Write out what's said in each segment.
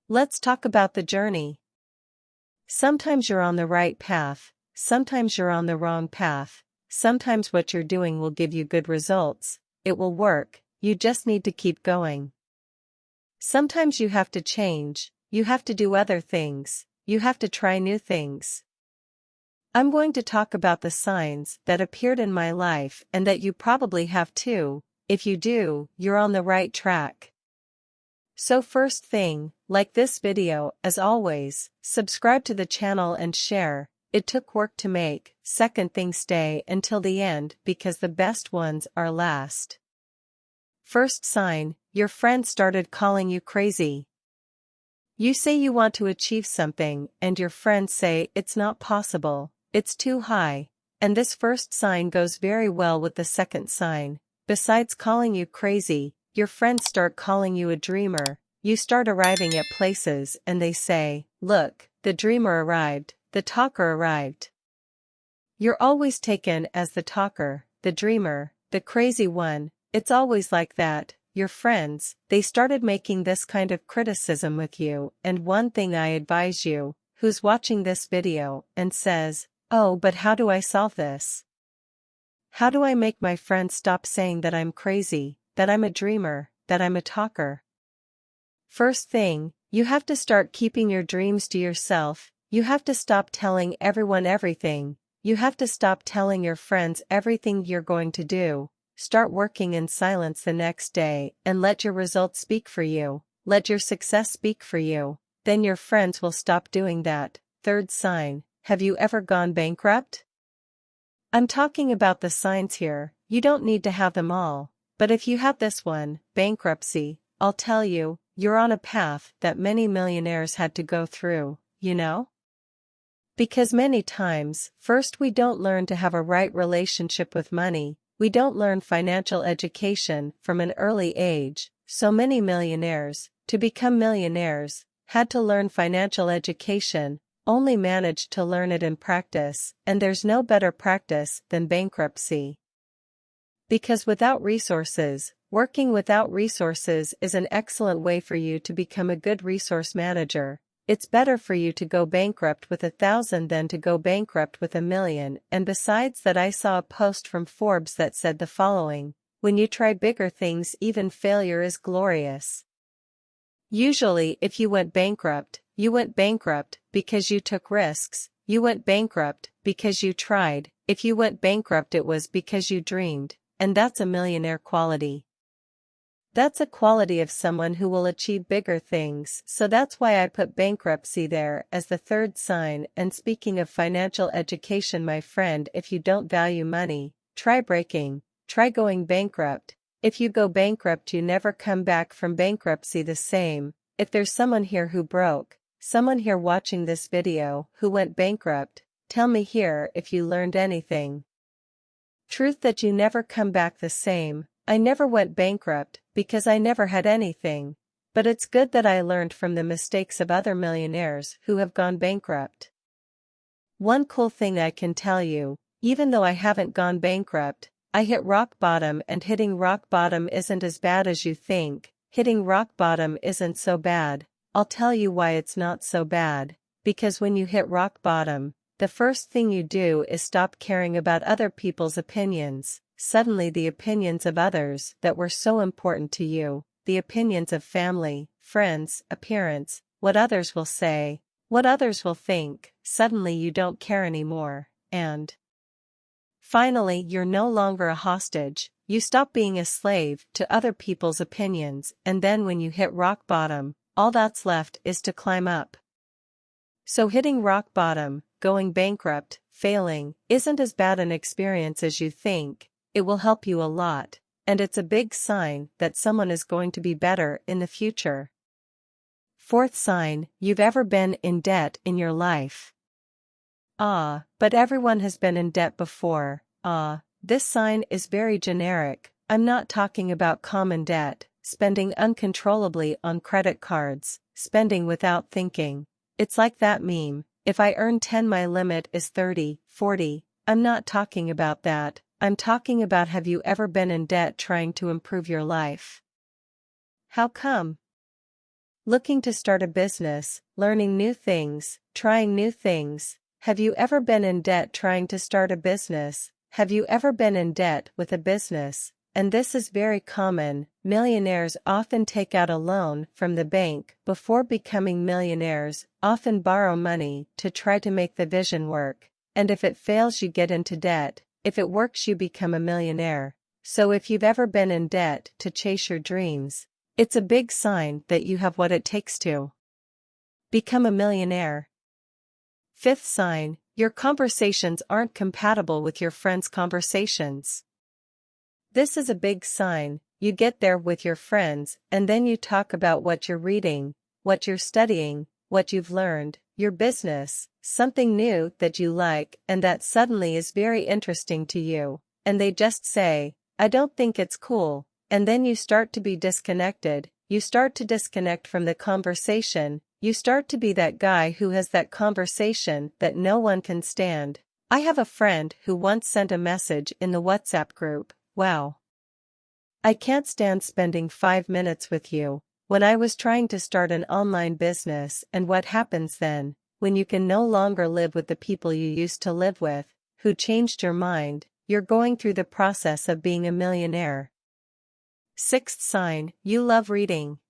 Let's talk about the journey. Sometimes you're on the right path, sometimes you're on the wrong path, sometimes what you're doing will give you good results, it will work, you just need to keep going. Sometimes you have to change, you have to do other things, you have to try new things. I'm going to talk about the signs that appeared in my life and that you probably have too. If you do, you're on the right track. So first thing, like this video, as always, subscribe to the channel and share. It took work to make. Second thing, stay until the end because the best ones are last. First sign, your friends started calling you crazy. You say you want to achieve something and your friends say it's not possible, it's too high. And this first sign goes very well with the second sign. Besides calling you crazy, your friends start calling you a dreamer. You start arriving at places and they say, look, the dreamer arrived, the talker arrived. You're always taken as the talker, the dreamer, the crazy one. It's always like that. Your friends, they started making this kind of criticism with you, and one thing I advise you, who's watching this video, and says, oh, but how do I solve this? How do I make my friends stop saying that I'm crazy, that I'm a dreamer, that I'm a talker? First thing, you have to start keeping your dreams to yourself. You have to stop telling everyone everything. You have to stop telling your friends everything you're going to do. Start working in silence the next day and let your results speak for you. Let your success speak for you. Then your friends will stop doing that. Third sign, have you ever gone bankrupt? I'm talking about the signs here. You don't need to have them all. But if you have this one, bankruptcy, I'll tell you, you're on a path that many millionaires had to go through, you know? Because many times, first we don't learn to have a right relationship with money. We don't learn financial education from an early age. So many millionaires, to become millionaires, had to learn financial education, only managed to learn it in practice, and there's no better practice than bankruptcy. Because without resources, working without resources is an excellent way for you to become a good resource manager. It's better for you to go bankrupt with 1,000 than to go bankrupt with 1,000,000. And besides that, I saw a post from Forbes that said the following: when you try bigger things, even failure is glorious. Usually if you went bankrupt because you took risks. You went bankrupt because you tried. If you went bankrupt, it was because you dreamed. And that's a millionaire quality. That's a quality of someone who will achieve bigger things. So that's why I put bankruptcy there as the third sign. And speaking of financial education, my friend, if you don't value money, try breaking, try going bankrupt. If you go bankrupt, you never come back from bankruptcy the same. If there's someone here who broke, someone here watching this video who went bankrupt, tell me here if you learned anything. Truth that you never come back the same. I never went bankrupt because I never had anything. But it's good that I learned from the mistakes of other millionaires who have gone bankrupt. One cool thing I can tell you, even though I haven't gone bankrupt, I hit rock bottom, and hitting rock bottom isn't as bad as you think. Hitting rock bottom isn't so bad. I'll tell you why it's not so bad. Because when you hit rock bottom, the first thing you do is stop caring about other people's opinions. Suddenly the opinions of others that were so important to you, the opinions of family, friends, appearance, what others will say, what others will think, suddenly you don't care anymore, and finally you're no longer a hostage. You stop being a slave to other people's opinions, and then when you hit rock bottom, all that's left is to climb up. So hitting rock bottom, going bankrupt, failing, isn't as bad an experience as you think. It will help you a lot, and it's a big sign that someone is going to be better in the future. Fourth sign, you've ever been in debt in your life. But everyone has been in debt before. This sign is very generic. I'm not talking about common debt, spending uncontrollably on credit cards, spending without thinking. It's like that meme, if I earn 10 my limit is 30, 40. I'm not talking about that. I'm talking about, have you ever been in debt trying to improve your life? How come? Looking to start a business, learning new things, trying new things. Have you ever been in debt trying to start a business? Have you ever been in debt with a business? And this is very common. Millionaires often take out a loan from the bank before becoming millionaires, often borrow money to try to make the vision work. And if it fails, you get into debt. If it works, you become a millionaire. So if you've ever been in debt to chase your dreams, it's a big sign that you have what it takes to become a millionaire. Fifth sign, your conversations aren't compatible with your friends' conversations. This is a big sign. You get there with your friends and then you talk about what you're reading, what you're studying, what you've learned, your business, something new that you like and that suddenly is very interesting to you, and they just say, "I don't think it's cool," and then you start to be disconnected, you start to disconnect from the conversation, you start to be that guy who has that conversation that no one can stand. I have a friend who once sent a message in the WhatsApp group, "Wow. I can't stand spending 5 minutes with you," when I was trying to start an online business. And what happens then, when you can no longer live with the people you used to live with, who changed your mind, you're going through the process of being a millionaire. Sixth sign, you love reading.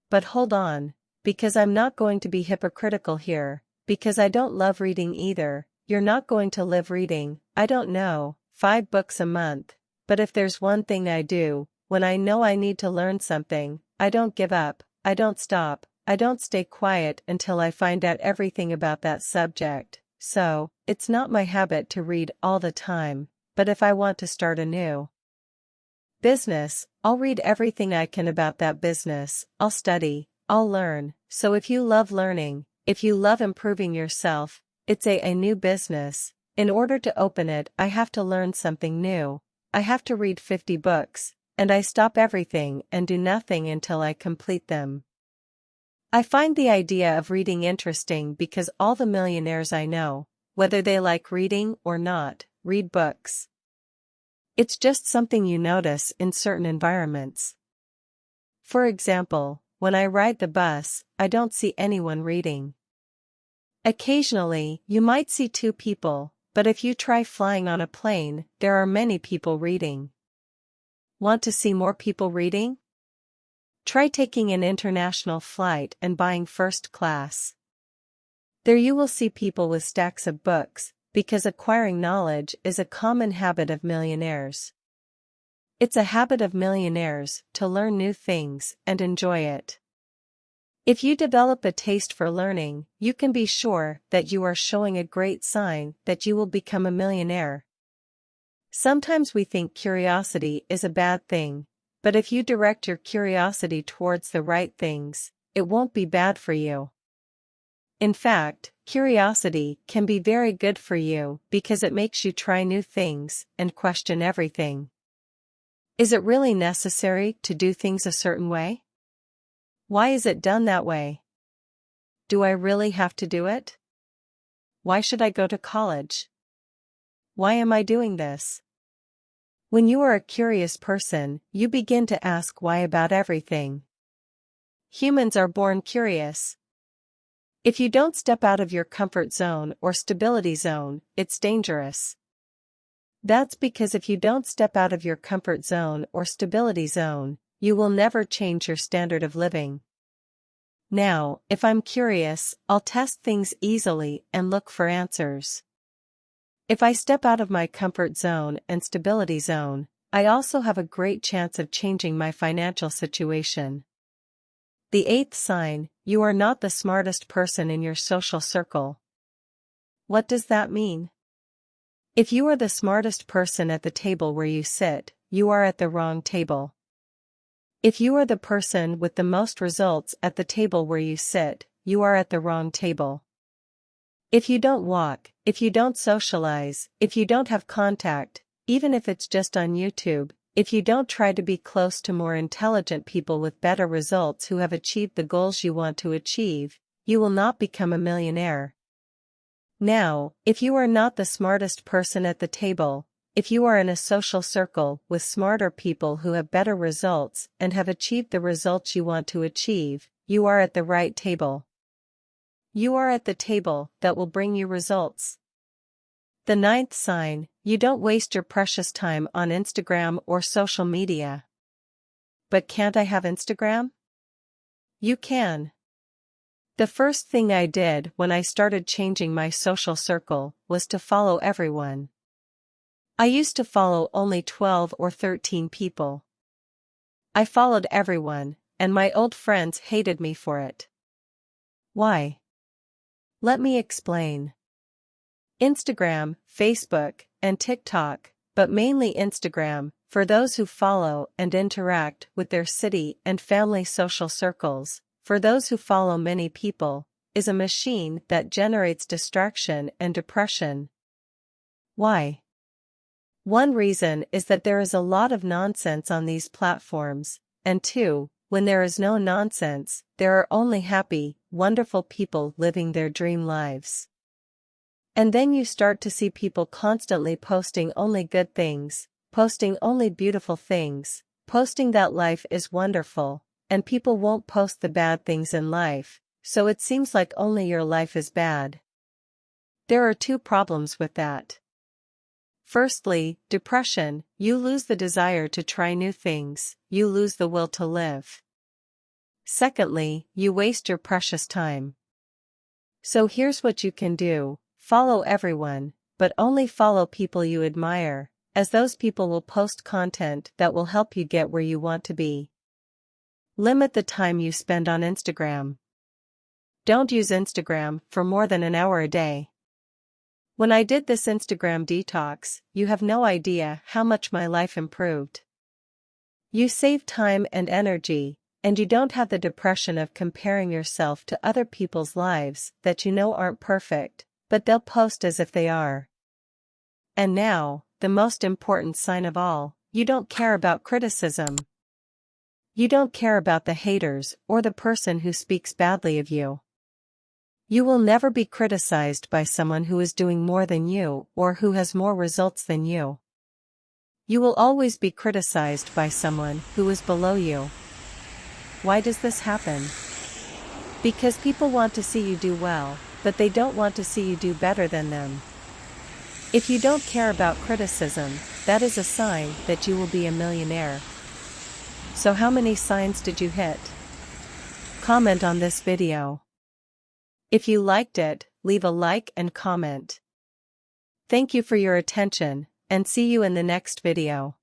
But hold on, because I'm not going to be hypocritical here, because I don't love reading either. You're not going to live reading, I don't know, 5 books a month. But if there's one thing I do, when I know I need to learn something, I don't give up, I don't stop, I don't stay quiet until I find out everything about that subject. So, it's not my habit to read all the time, but if I want to start a new business, I'll read everything I can about that business, I'll study, I'll learn. So if you love learning, if you love improving yourself, it's a new business. In order to open it, I have to learn something new. I have to read 50 books, and I stop everything and do nothing until I complete them. I find the idea of reading interesting because all the millionaires I know, whether they like reading or not, read books. It's just something you notice in certain environments. For example, when I ride the bus, I don't see anyone reading. Occasionally, you might see 2 people, but if you try flying on a plane, there are many people reading. Want to see more people reading? Try taking an international flight and buying first class. There you will see people with stacks of books, because acquiring knowledge is a common habit of millionaires. It's a habit of millionaires to learn new things and enjoy it. If you develop a taste for learning, you can be sure that you are showing a great sign that you will become a millionaire. Sometimes we think curiosity is a bad thing, but if you direct your curiosity towards the right things, it won't be bad for you. In fact, curiosity can be very good for you because it makes you try new things and question everything. Is it really necessary to do things a certain way? Why is it done that way? Do I really have to do it? Why should I go to college? Why am I doing this? When you are a curious person, you begin to ask why about everything. Humans are born curious. If you don't step out of your comfort zone or stability zone, it's dangerous. That's because if you don't step out of your comfort zone or stability zone, you will never change your standard of living. Now, if I'm curious, I'll test things easily and look for answers. If I step out of my comfort zone and stability zone, I also have a great chance of changing my financial situation. The 8th sign, you are not the smartest person in your social circle. What does that mean? If you are the smartest person at the table where you sit, you are at the wrong table. If you are the person with the most results at the table where you sit, you are at the wrong table. If you don't walk, if you don't socialize, if you don't have contact, even if it's just on YouTube, if you don't try to be close to more intelligent people with better results who have achieved the goals you want to achieve, you will not become a millionaire. Now, if you are not the smartest person at the table, if you are in a social circle with smarter people who have better results and have achieved the results you want to achieve, you are at the right table. You are at the table that will bring you results. The ninth sign, you don't waste your precious time on Instagram or social media. But can't I have Instagram? You can. The first thing I did when I started changing my social circle was to follow everyone. I used to follow only 12 or 13 people. I followed everyone, and my old friends hated me for it. Why? Let me explain. Instagram, Facebook, and TikTok, but mainly Instagram, for those who follow and interact with their city and family social circles, for those who follow many people, is a machine that generates distraction and depression. Why? One reason is that there is a lot of nonsense on these platforms, and two, when there is no nonsense, there are only happy, wonderful people living their dream lives. And then you start to see people constantly posting only good things, posting only beautiful things, posting that life is wonderful, and people won't post the bad things in life, so it seems like only your life is bad. There are two problems with that. Firstly, depression, you lose the desire to try new things, you lose the will to live. Secondly, you waste your precious time. So here's what you can do, follow everyone, but only follow people you admire, as those people will post content that will help you get where you want to be. Limit the time you spend on Instagram. Don't use Instagram for more than an hour a day. When I did this Instagram detox, you have no idea how much my life improved. You save time and energy, and you don't have the depression of comparing yourself to other people's lives that you know aren't perfect, but they'll post as if they are. And now, the most important sign of all, you don't care about criticism. You don't care about the haters or the person who speaks badly of you. You will never be criticized by someone who is doing more than you or who has more results than you. You will always be criticized by someone who is below you. Why does this happen? Because people want to see you do well, but they don't want to see you do better than them. If you don't care about criticism, that is a sign that you will be a millionaire. So how many signs did you hit? Comment on this video. If you liked it, leave a like and comment. Thank you for your attention, and see you in the next video.